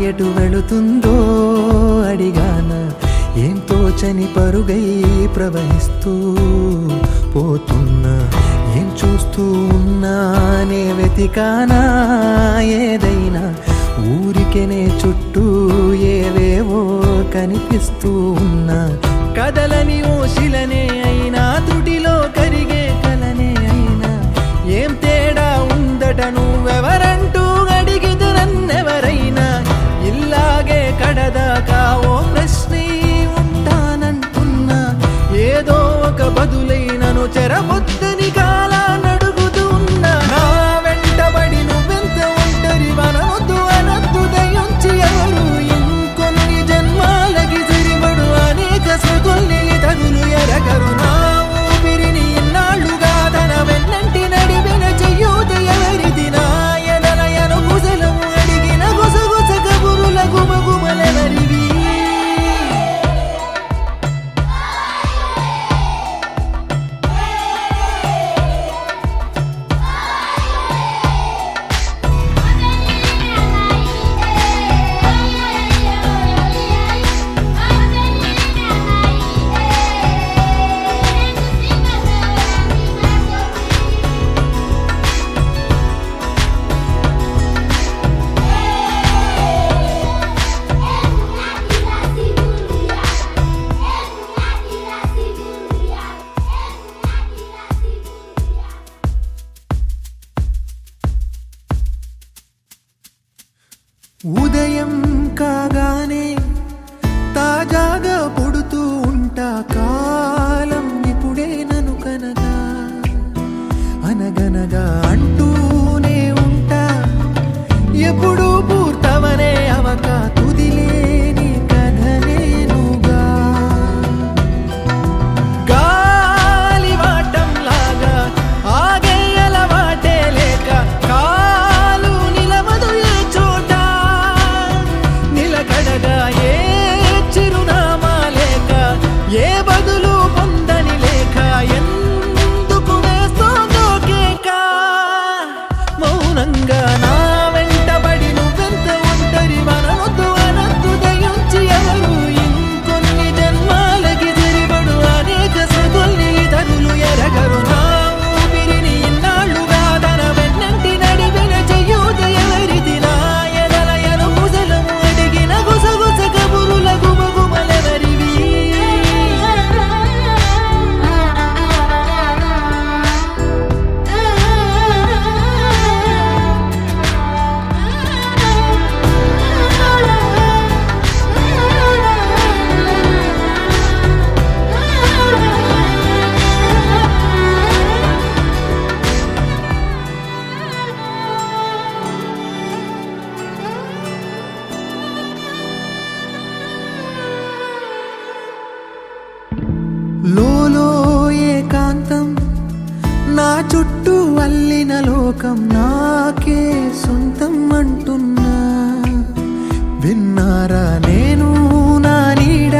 ఎటు వెళుతుందో అడిగాన, ఏం తోచని పరుగై ప్రవహిస్తూ పోతున్నా. ఏం చూస్తూ ఉన్నానే వెతికానా ఏదైనా, ఊరికెనే చుట్టూ ఏవేవో కనిపిస్తూ ఉన్నా. కదలని ఓశిలనే అయినా, తుడిలో కరిగే కలనే అయినా, ఏం తేడా ఉందట నువ్వెవరంటూ అడిగిదు నన్నెవరైనా. ఇల్లాగే కడదాకా ఓ ప్రశ్నే ఉంటానంటున్నా, ఏదో ఒక బదులైనను చెరబొద్దని కాలానడుగుతూ ఉన్నా. నా వెంటబడి నువ్వెంత ఒంటరి వనవద్దు అనద్దు దయించి ఎవరు, ఇంకొన్ని జన్మాలకి సరిపడు అనేక సృతుల్ని తగులు ఎరగరు. నా ఊపిరిని ఇన్నాళ్ళుగా తన వెన్నంటి నడిపిన చెయ్యూత ఎవరిది, నా ఎదలయను గుసలము అడిగిన గుసగుస కబురుల గుమగుమలెవరివి. ఉదయం కాగానే తాజాగా పుడుతూ ఉంటా, కాలం ఇప్పుడే నన్ను కనగా అనగనగా అంటూనే ఉంటా. ఎప్పుడు పూర్తవనే అవక తుదిలేని కథనేనుగా. గాలి వాటంలాగా ఆగే అలవాటే లేక, కాలు నిలవదు ఏ చోట, నిలకడగా ఏ చిరునామా లేక, ఏ బదులు పొందని లేక, ఎందుకు వేస్తోందో కేక. మౌనంగా నా వెంటబడి నువ్వెంత ఒంటరి వనవద్దు అనద్దు దయించి ఎవరు, ఇంకొన్ని జన్మాలకి సరిపడు అనేక సృతుల్ని తగులు ఎరగరు. నా ఊపిరిని ఇన్నాళ్ళుగా తన వెన్నంటి నడిపిన చెయ్యూత ఎవరిది, నా ఎదలయను గుసలము అడిగిన గుసగుస కబురుల గుమగుమలెవరివి. లోలో ఏకాంతం, నా చుట్టూ అల్లిన లోకం నాకే సొంతం అంటున్నా. విన్నారా నేను నా నీడ